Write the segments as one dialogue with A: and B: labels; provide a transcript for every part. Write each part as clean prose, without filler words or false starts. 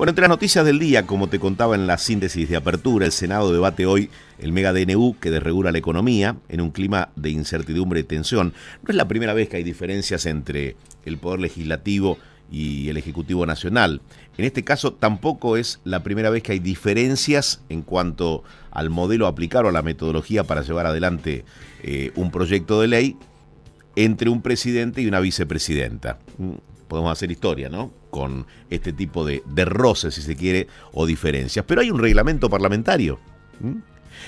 A: Bueno, entre las noticias del día, como te contaba en la síntesis de apertura, el Senado debate hoy el mega DNU que desregula la economía en un clima de incertidumbre y tensión. No es la primera vez que hay diferencias entre el Poder Legislativo y el Ejecutivo Nacional. En este caso tampoco es la primera vez que hay diferencias en cuanto al modelo a aplicar o a la metodología para llevar adelante un proyecto de ley entre un presidente y una vicepresidenta. Podemos hacer historia, ¿no? Con este tipo de roces, si se quiere, o diferencias. Pero hay un reglamento parlamentario.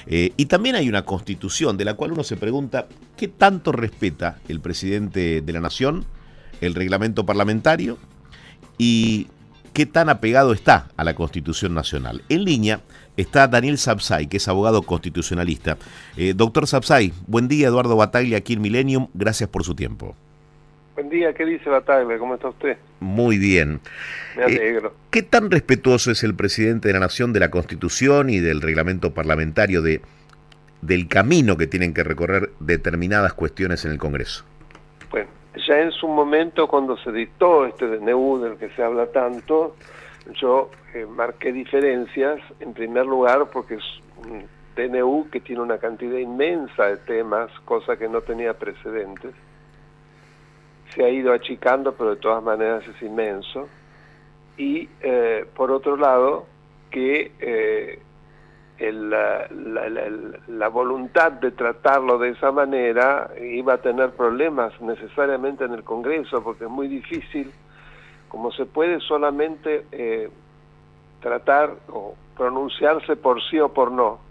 A: Y también hay una constitución de la cual uno se pregunta qué tanto respeta el presidente de la nación el reglamento parlamentario y qué tan apegado está a la Constitución Nacional. En línea está Daniel Sapsay, que es abogado constitucionalista. Doctor Sapsay, buen día. Eduardo Bataglia aquí en Millennium. Gracias por su tiempo.
B: Buen día, ¿qué dice Bataglia? ¿Cómo está usted?
A: Muy bien.
B: Me alegro.
A: ¿Qué tan respetuoso es el presidente de la Nación de la Constitución y del reglamento parlamentario del camino que tienen que recorrer determinadas cuestiones en el Congreso?
B: Bueno, ya en su momento, cuando se dictó este DNU del que se habla tanto, yo marqué diferencias, en primer lugar, porque es un DNU que tiene una cantidad inmensa de temas, cosa que no tenía precedentes. Se ha ido achicando, pero de todas maneras es inmenso. Y por otro lado, que la voluntad de tratarlo de esa manera iba a tener problemas necesariamente en el Congreso, porque es muy difícil, como se puede solamente tratar o pronunciarse por sí o por no.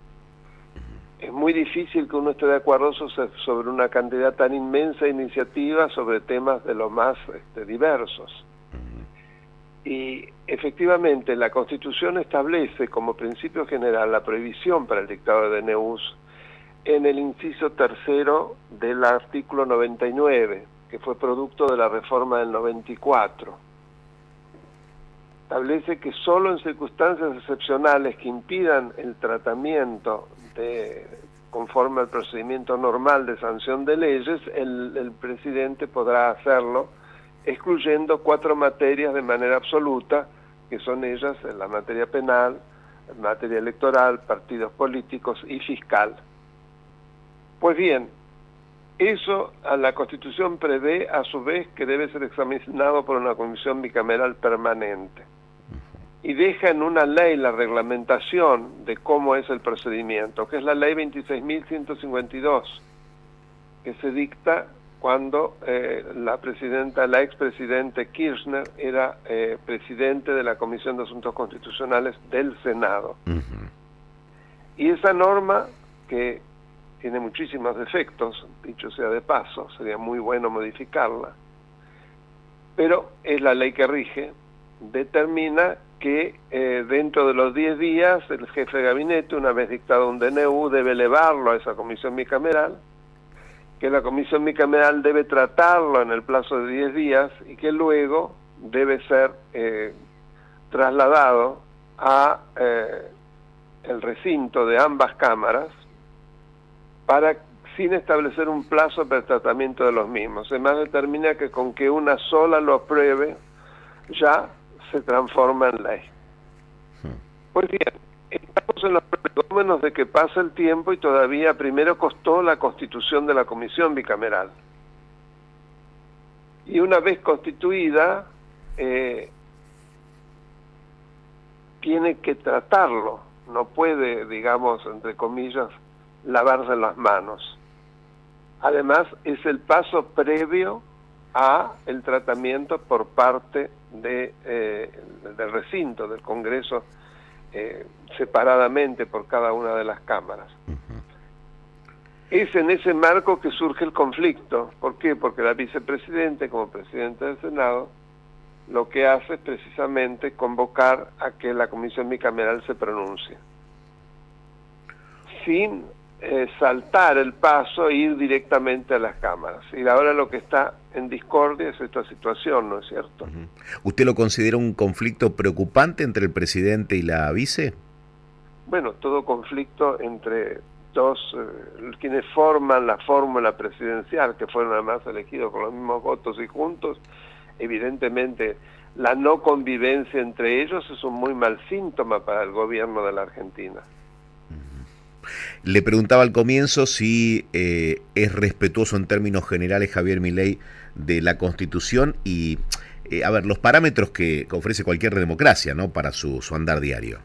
B: Es muy difícil que uno esté de acuerdo sobre una cantidad tan inmensa de iniciativas sobre temas de lo más diversos. Y efectivamente la Constitución establece como principio general la prohibición para el dictado de DNUs en el inciso tercero del artículo 99, que fue producto de la reforma del 94. Establece que solo en circunstancias excepcionales que impidan el tratamiento conforme al procedimiento normal de sanción de leyes, el presidente podrá hacerlo, excluyendo 4 materias de manera absoluta, que son ellas en la materia penal, en materia electoral, partidos políticos y fiscal. Pues bien, eso a la Constitución prevé a su vez que debe ser examinado por una comisión bicameral permanente. Y deja en una ley la reglamentación de cómo es el procedimiento, que es la ley 26.152, que se dicta cuando la expresidente Kirchner era presidente de la Comisión de Asuntos Constitucionales del Senado. Y esa norma, que tiene muchísimos defectos, dicho sea de paso, sería muy bueno modificarla, pero es la ley que rige, determina que dentro de los 10 días el jefe de gabinete, una vez dictado un DNU, debe elevarlo a esa comisión bicameral, que la comisión bicameral debe tratarlo en el plazo de 10 días y que luego debe ser trasladado a el recinto de ambas cámaras sin establecer un plazo para el tratamiento de los mismos. Además determina que con que una sola lo apruebe ya se transforma en ley. Pues bien, estamos en los prolegómenos de que pasa el tiempo y todavía primero costó la constitución de la comisión bicameral. Y una vez constituida, tiene que tratarlo, no puede, digamos, entre comillas, lavarse las manos. Además, es el paso previo a el tratamiento por parte del recinto del Congreso, separadamente por cada una de las cámaras. Es en ese marco que surge el conflicto. ¿Por qué? Porque la vicepresidente, como presidente del Senado, lo que hace es precisamente convocar a que la comisión bicameral se pronuncie, sin saltar el paso e ir directamente a las cámaras. Y ahora lo que está en discordia es esta situación, ¿no es cierto?
A: ¿Usted lo considera un conflicto preocupante entre el presidente y la vice?
B: Bueno, todo conflicto entre dos, quienes forman la fórmula presidencial, que fueron además elegidos con los mismos votos y juntos, evidentemente la no convivencia entre ellos es un muy mal síntoma para el gobierno de la Argentina.
A: Le preguntaba al comienzo si es respetuoso en términos generales Javier Milei de la Constitución y, a ver, los parámetros que ofrece cualquier democracia, ¿no?, para su andar diario.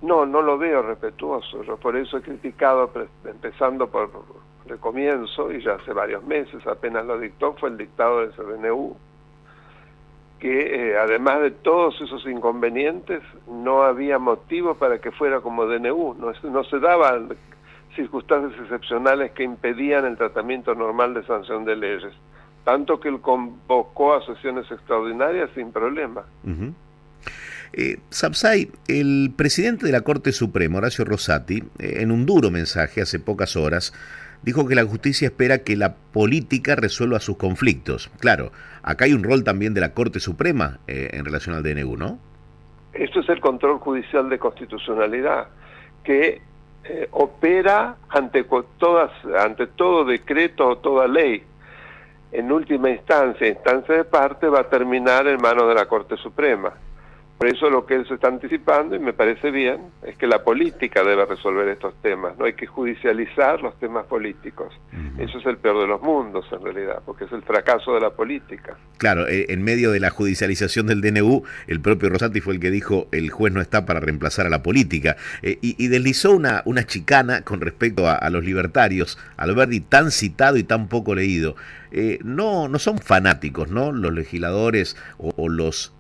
B: No lo veo respetuoso. Yo por eso he criticado, empezando por el comienzo, y ya hace varios meses, apenas lo dictó, fue el dictado del CDNU, que además de todos esos inconvenientes, no había motivo para que fuera como DNU, no se daban circunstancias excepcionales que impedían el tratamiento normal de sanción de leyes, tanto que él convocó a sesiones extraordinarias sin problema.
A: Sapsay, el presidente de la Corte Suprema, Horacio Rosati, en un duro mensaje hace pocas horas, dijo que la justicia espera que la política resuelva sus conflictos. Claro, acá hay un rol también de la Corte Suprema en relación al DNU, ¿no?
B: Esto es el control judicial de constitucionalidad, que opera ante todo decreto o toda ley. En última instancia de parte, va a terminar en manos de la Corte Suprema. Por eso lo que él se está anticipando, y me parece bien, es que la política debe resolver estos temas. No hay que judicializar los temas políticos. Eso es el peor de los mundos, en realidad, porque es el fracaso de la política.
A: Claro, en medio de la judicialización del DNU, el propio Rosati fue el que dijo el juez no está para reemplazar a la política. Y deslizó una chicana con respecto a los libertarios, Alberdi, tan citado y tan poco leído. No son fanáticos, ¿no?, los legisladores o los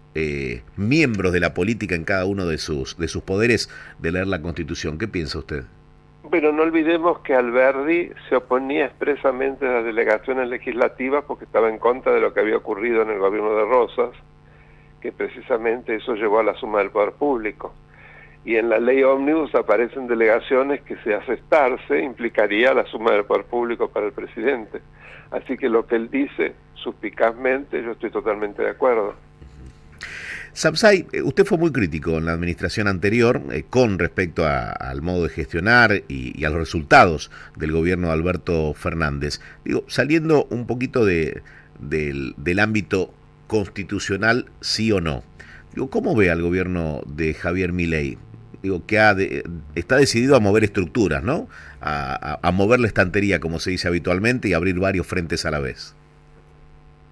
A: miembros de la política en cada uno de sus poderes de leer la Constitución. ¿Qué piensa usted?
B: Pero no olvidemos que Alberdi se oponía expresamente a las delegaciones legislativas porque estaba en contra de lo que había ocurrido en el gobierno de Rosas, que precisamente eso llevó a la suma del poder público. Y en la ley ómnibus aparecen delegaciones que, si aceptarse, implicaría la suma del poder público para el presidente. Así que lo que él dice suspicazmente, yo estoy totalmente de acuerdo.
A: Sapsay, usted fue muy crítico en la administración anterior con respecto al modo de gestionar y a los resultados del gobierno de Alberto Fernández. Digo, saliendo un poquito del ámbito constitucional, sí o no. Digo, ¿cómo ve al gobierno de Javier Milei? Digo, que está decidido a mover estructuras, ¿no? A mover la estantería, como se dice habitualmente, y abrir varios frentes a la vez.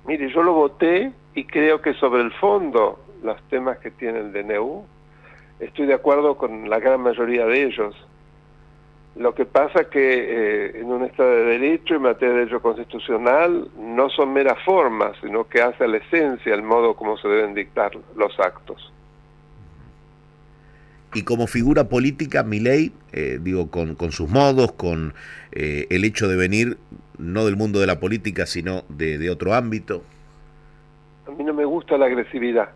B: Mire, yo lo voté y creo que sobre el fondo, los temas que tiene el DNU, estoy de acuerdo con la gran mayoría de ellos. Lo que pasa que en un Estado de Derecho, en materia de derecho constitucional, no son meras formas, sino que hace a la esencia el modo como se deben dictar los actos.
A: Y como figura política, Milei, digo, con sus modos, con el hecho de venir no del mundo de la política, sino de otro ámbito.
B: A mí no me gusta la agresividad.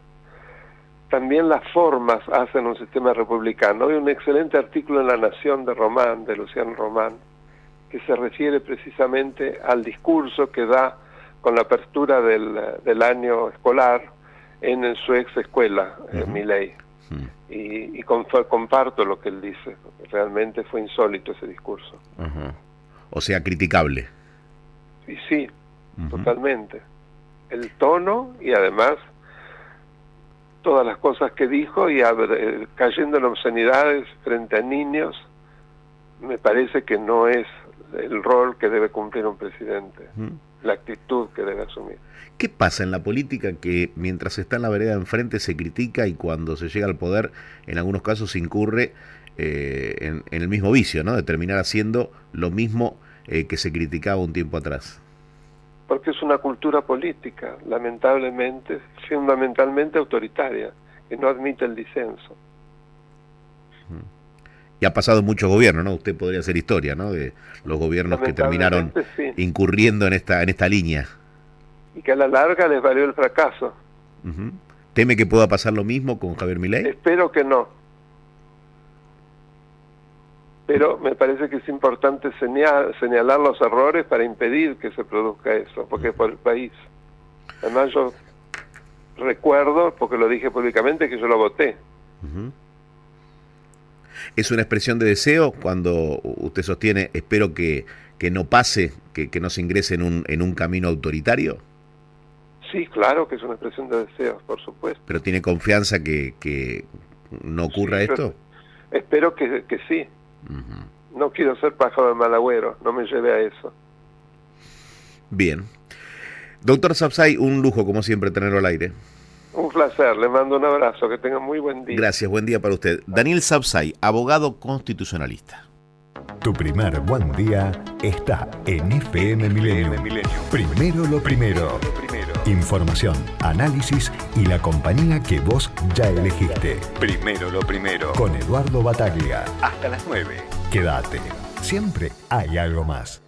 B: También las formas hacen un sistema republicano. Hay un excelente artículo en La Nación de Luciano Román, que se refiere precisamente al discurso que da con la apertura del año escolar en su ex escuela, Milei. Y comparto lo que él dice, porque realmente fue insólito ese discurso.
A: O sea, criticable.
B: Y sí, totalmente. El tono y además todas las cosas que dijo y cayendo en obscenidades frente a niños, me parece que no es el rol que debe cumplir un presidente, la actitud que debe asumir.
A: ¿Qué pasa en la política que mientras está en la vereda de enfrente se critica y cuando se llega al poder en algunos casos se incurre en el mismo vicio, ¿no?, de terminar haciendo lo mismo que se criticaba un tiempo atrás?
B: Porque es una cultura política, lamentablemente, fundamentalmente autoritaria, que no admite el disenso.
A: Y ha pasado en muchos gobiernos, ¿no? Usted podría hacer historia, ¿no?, de los gobiernos que terminaron incurriendo en esta línea. Y
B: que a la larga les valió el fracaso.
A: ¿Teme que pueda pasar lo mismo con Javier Milei?
B: Espero que no. Pero me parece que es importante señalar los errores para impedir que se produzca eso, porque es por el país. Además yo recuerdo, porque lo dije públicamente, que yo lo voté.
A: ¿Es una expresión de deseo cuando usted sostiene, espero que no pase, que no se ingrese en un camino autoritario?
B: Sí, claro que es una expresión de deseos, por supuesto.
A: ¿Pero tiene confianza que no ocurra
B: Sí,
A: esto?
B: Espero que sí.
A: Ujú.
B: No quiero ser pájaro de mal agüero, no me lleve a eso.
A: Bien. Doctor Sapsay, un lujo como siempre tenerlo al aire.
B: Un placer, le mando un abrazo, que tenga muy buen día.
A: Gracias, buen día para usted. Daniel Sapsay, abogado constitucionalista.
C: Tu primer buen día está en FM Milenio. Primero lo primero. Información, análisis y la compañía que vos ya elegiste. Primero lo primero. Con Eduardo Bataglia. Hasta las 9. Quédate. Siempre hay algo más.